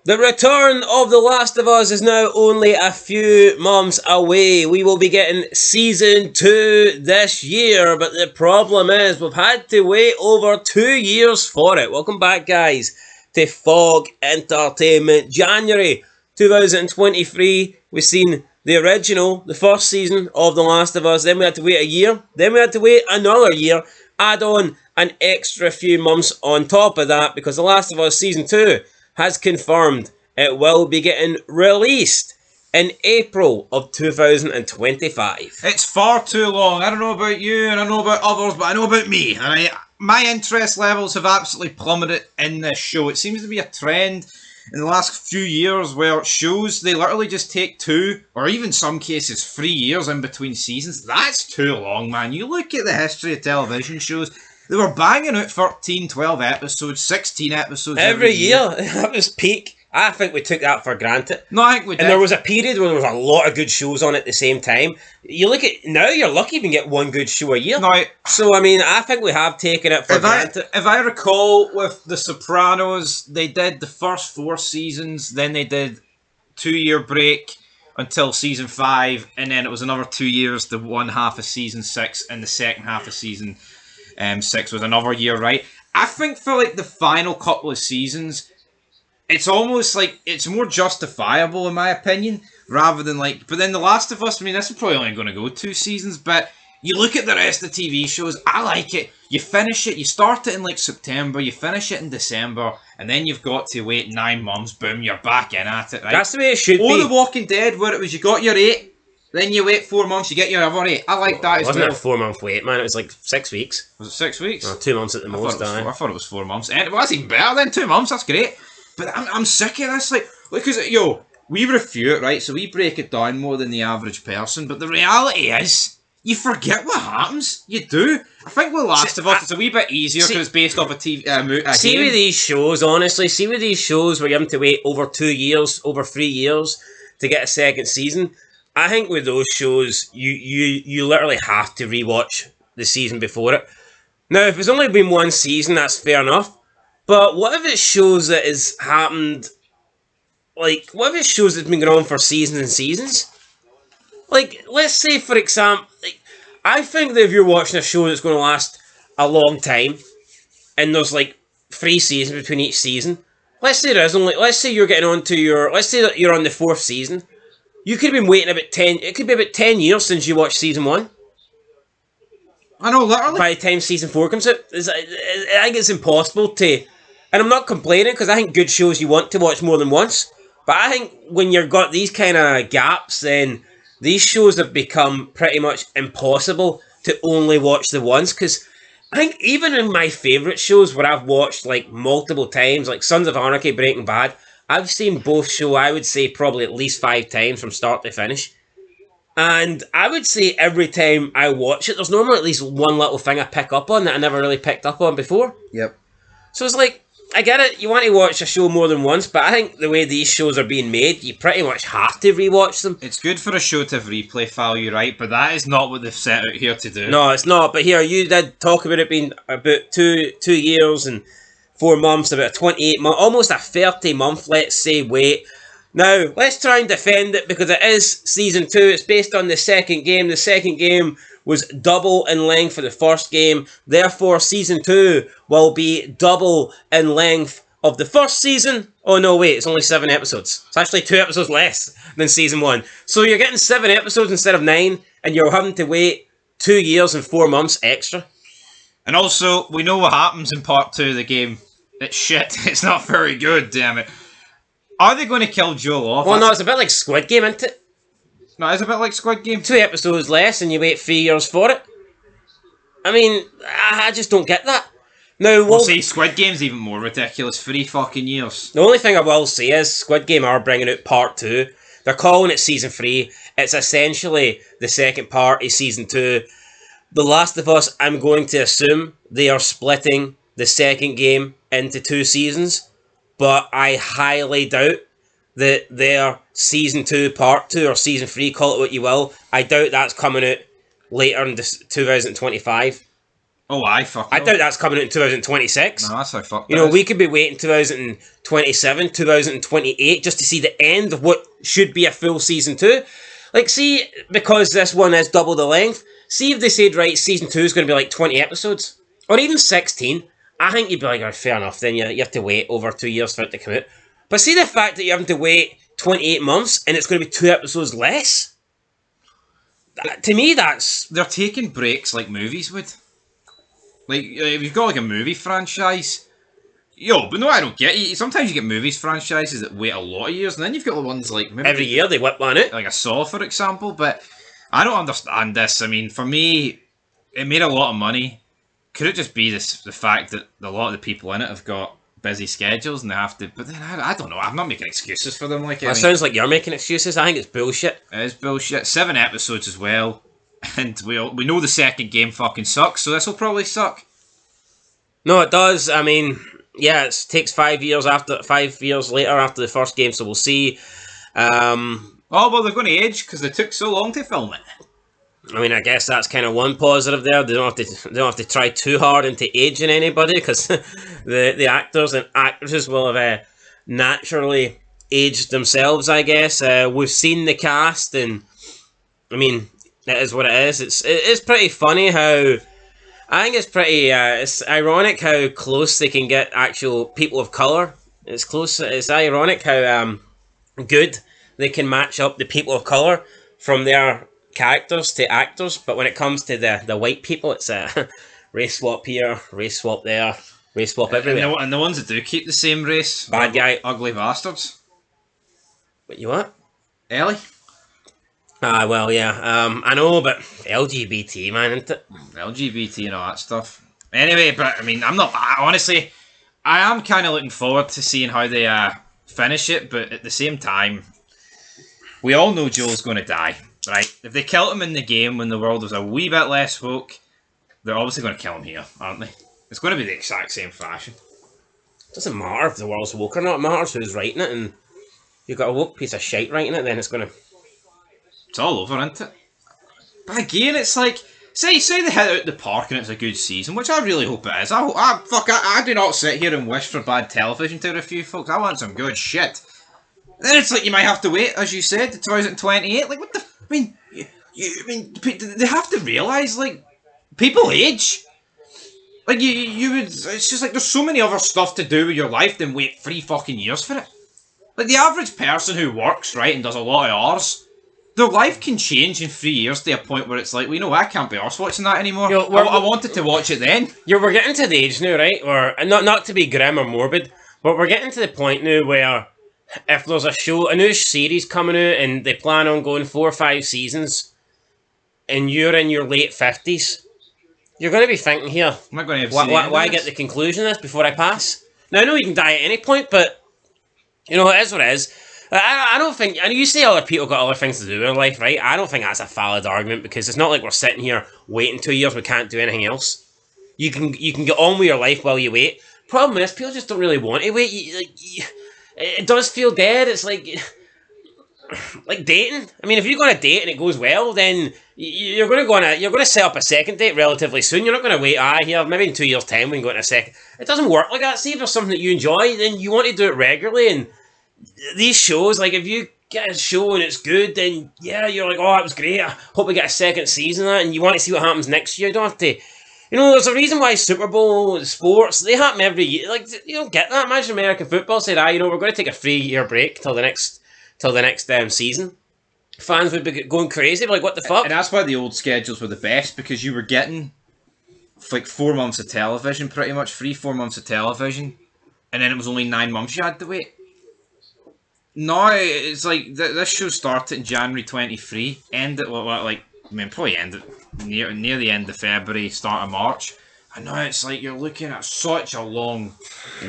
The return of The Last of Us is now only a few months away. We will be getting Season 2 this year, but the problem is we've had to wait over 2 years for it. Welcome back, guys, to Fog Entertainment. January 2023, we've seen the original, the first season of The Last of Us. Then we had to wait a year. Then we had to wait another year. Add on an extra few months on top of that, because The Last of Us Season 2 has confirmed it will be getting released in April of 2025. It's far too long. I don't know about you, and I know about others, but I know about me. And my interest levels have absolutely plummeted in this show. It seems to be a trend in the last few years where shows, they literally just take 2, or even some cases 3 years in between seasons. That's too long, man. You look at the history of television shows, they were banging out 13, 12 episodes, 16 episodes every year. That was peak. I think we took that for granted. No, I think we did. And there was a period where there was a lot of good shows on at the same time. You look at now, you're lucky if you can get one good show a year. No, so, I mean, I think we have taken it for granted. If I recall, with The Sopranos, they did the first 4 seasons, then they did 2-year break until season 5, and then it was another 2 years, the one half of season 6, and the second half of season 6 was another year, right? I think for like the final couple of seasons, it's almost like it's more justifiable in my opinion, rather than like. But then The Last of Us, I mean, this is probably only going to go 2 seasons, but you look at the rest of the TV shows, I like it. You finish it, you start it in like September, you finish it in December, and then you've got to wait 9 months, boom, you're back in at it, right? That's the way it should be. Or The Walking Dead, where it was you got your 8, then you wait 4 months, you get your other 8. I like that as well. Wasn't it a 4-month wait, man? It was like 6 weeks. Was it 6 weeks? Oh, 2 months at the most, I thought it was 4 months. Well, that's even better then, 2 months, that's great. But I'm sick of this, like, because, we review it, right, so we break it down more than the average person, but the reality is, you forget what happens. You do. I think with Last of Us, it's a wee bit easier because it's based off a TV See game. with these shows, honestly, with these shows where you have to wait over 2 years, over 3 years to get a second season, I think with those shows, you literally have to rewatch the season before it. Now, if it's only been 1 season, that's fair enough. But what if it shows that has happened, like, what if it shows it's been going on for seasons and seasons? Like, let's say, for example, like, I think that if you're watching a show that's going to last a long time, and there's, like, 3 seasons between each season, let's say there is only, let's say you're getting on to your, let's say that you're on the 4th season, you could have been waiting about 10, it could be about 10 years since you watched season 1. I know, literally. By the time season 4 comes out, I think it's impossible to. And I'm not complaining because I think good shows you want to watch more than once. But I think when you've got these kind of gaps, then these shows have become pretty much impossible to only watch the once. Because I think even in my favourite shows where I've watched like multiple times, like Sons of Anarchy, Breaking Bad, I've seen both shows, I would say, probably at least 5 times from start to finish. And I would say every time I watch it, there's normally at least one little thing I pick up on that I never really picked up on before. Yep. So it's like, I get it, you want to watch a show more than once, but I think the way these shows are being made, you pretty much have to rewatch them. It's good for a show to have replay value, right? But that is not what they've set out here to do. No, it's not. But here, you did talk about it being about 2 years and 4 months, about a 28 month, almost a 30 month, let's say, wait. Now, let's try and defend it because it is Season 2. It's based on the second game. The second game was double in length for the first game. Therefore, Season 2 will be double in length of the first season. Oh, no, wait. It's only 7 episodes. It's actually 2 episodes less than Season 1. So you're getting 7 episodes instead of 9, and you're having to wait 2 years and 4 months extra. And also, we know what happens in Part 2 of the game. It's shit. It's not very good, damn it. Are they going to kill Joel off? Well, no, it's a bit like Squid Game, isn't it? No, it's a bit like Squid Game. 2 episodes less and you wait 3 years for it. I mean, I just don't get that. Now, we'll see, Squid Game's even more ridiculous. 3 fucking years. The only thing I will say is Squid Game are bringing out Part 2. They're calling it Season 3. It's essentially the second part of Season 2. The Last of Us, I'm going to assume they are splitting the second game into 2 seasons. But I highly doubt that their Season 2, Part 2, or Season 3, call it what you will, I doubt that's coming out later in 2025. Oh, I fuck I no. doubt that's coming out in 2026. No, that's how fucked You that know, is. we could be waiting 2027, 2028 just to see the end of what should be a full season 2. Like, see, because this one is double the length, see if they said, right, season 2 is going to be like 20 episodes, or even 16. I think you'd be like, oh, fair enough, then you have to wait over 2 years for it to come out. But see the fact that you're having to wait 28 months and it's going to be 2 episodes less? To me, that's... They're taking breaks like movies would. Like, if you've got like a movie franchise, but no, I don't get it. Sometimes you get movies franchises that wait a lot of years, and then you've got the ones like maybe Every year they whip one out. like a Saw, for example. But I don't understand this. I mean, for me, it made a lot of money. Could it just be the fact that a lot of the people in it have got busy schedules and they have to? But then I don't know. I'm not making excuses for them. Like, That sounds like you're making excuses. I think it's bullshit. it is bullshit. 7 episodes as well, and we know the second game fucking sucks, so this will probably suck. No, it does. I mean, yeah, it takes 5 years later after the first game, so we'll see. Oh well, they're going to age because they took so long to film it. I mean, I guess that's kind of one positive there. They don't have to try too hard into aging anybody because the actors and actresses will have naturally aged themselves. I guess we've seen the cast, and I mean, it is what it is. It's pretty funny how. I think it's pretty. It's ironic how close they can get actual people of color. It's close. It's ironic how good they can match up the people of color from their characters to actors. But when it comes to the white people, it's race swap here, race swap there, race swap everywhere. And the ones that do keep the same race, Bad guy. ugly bastards. But you what? Ellie, Ah, well, yeah. I know, but LGBT, man, isn't it? LGBT and all that stuff. Anyway, but I mean, honestly, I am kind of looking forward to seeing how they finish it. But at the same time, we all know Joel's going to die, right? If they killed him in the game when the world was a wee bit less woke, they're obviously going to kill him here, aren't they? It's going to be the exact same fashion. It doesn't matter if the world's woke or not. It matters who's writing it, and you've got a woke piece of shite writing it, then it's going to... It's all over, isn't it? But again, it's like, say they hit out the park and it's a good season, which I really hope it is. I do not sit here and wish for bad television to a few folks. I want some good shit. Then it's like you might have to wait, as you said, to 2028. Like, what the? I mean, they have to realise, like, people age. Like, you would. It's just like there's so many other stuff to do with your life than wait 3 fucking years for it. Like the average person who works, right, and does a lot of hours. Their life can change in 3 years to a point where it's like, well, you know, I can't be arsed watching that anymore. I wanted to watch it then. We're getting to the age now, right? Or not to be grim or morbid, but we're getting to the point now where if there's a new series coming out, and they plan on going 4 or 5 seasons, and you're in your late 50s, you're going to be thinking here, I'm not going to why get the conclusion of this before I pass? Now, I know you can die at any point, but, you know, it is what it is. I don't think, and you say other people got other things to do in life, right? I don't think that's a valid argument, because it's not like we're sitting here waiting 2 years, we can't do anything else. You can get on with your life while you wait. Problem is, people just don't really want to wait. It does feel dead. It's like dating. I mean, if you're going to date and it goes well, then you're going to set up a second date relatively soon. You're not going to wait. Here, maybe in 2 years' time we can go into a second. It doesn't work like that. See if there's something that you enjoy, then you want to do it regularly. And these shows, like, if you get a show and it's good, then yeah, you're like, oh, it was great. I hope we get a second season of that, and you want to see what happens next year. You don't have to. You know, there's a reason why Super Bowl sports, they happen every year. Like, you don't get that. Imagine American football said, we're going to take a 3-year break till the next season. Fans would be going crazy. Like, what the fuck? And that's why the old schedules were the best, because you were getting like 4 months of television, pretty much 3-4 months of television, and then it was only 9 months you had to wait. Now it's like this show started in January 23, ended probably ended near the end of February, start of March, and now it's like you're looking at such a long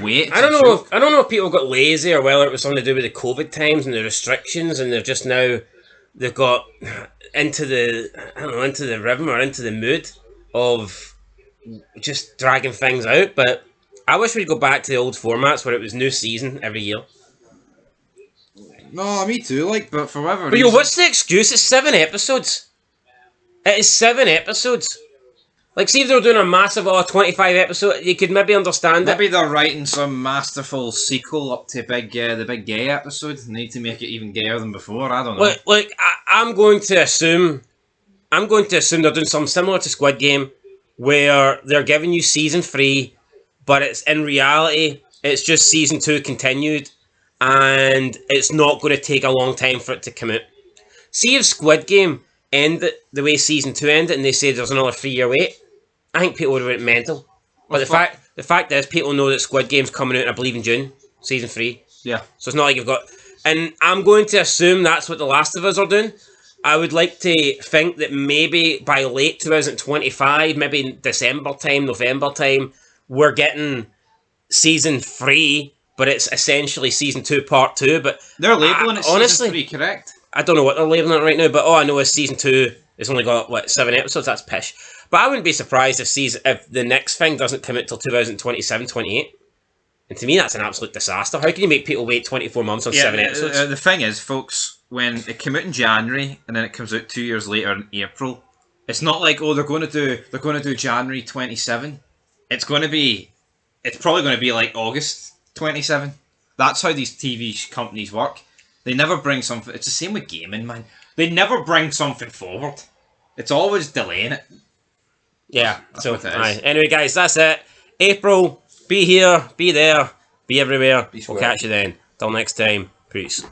wait. I don't know if people got lazy or whether it was something to do with the COVID times and the restrictions, and they've got into the rhythm or into the mood of just dragging things out. But I wish we'd go back to the old formats where it was new season every year. No, me too. But for whatever reason, what's the excuse? It's 7 episodes. It is 7 episodes. Like, see if they were doing a massive 25 episode, you could maybe understand it. Maybe they're writing some masterful sequel up to the big gay episode. They need to make it even gayer than before. I don't know. Like I'm going to assume they're doing something similar to Squid Game, where they're giving you season 3, but it's in reality it's just season 2 continued, and it's not going to take a long time for it to come out. See if Squid Game ended the way season 2 ended, and they say there's another 3-year wait. I think people would have went mental. But the fact is, people know that Squid Game's coming out, I believe, in June, season 3. Yeah. So it's not like you've got... And I'm going to assume that's what The Last of Us are doing. I would like to think that maybe by late 2025, maybe December time, November time, we're getting season 3, but it's essentially season 2, part 2. But they're labeling it honestly, season 3, correct? I don't know what they're labeling it right now, but all I know is season 2 has only got, 7 episodes? That's pish. But I wouldn't be surprised if the next thing doesn't come out till 2027, 28. And to me, that's an absolute disaster. How can you make people wait 24 months on 7 episodes? The thing is, folks, when it came out in January and then it comes out 2 years later in April, it's not like, they're going to do January 27. It's probably going to be like August 27. That's how these TV companies work. They never bring something. It's the same with gaming, man. They never bring something forward. It's always delaying it. Yeah, so anyway, guys, that's it. April, be here, be there, be everywhere. We'll catch you then. Till next time, peace.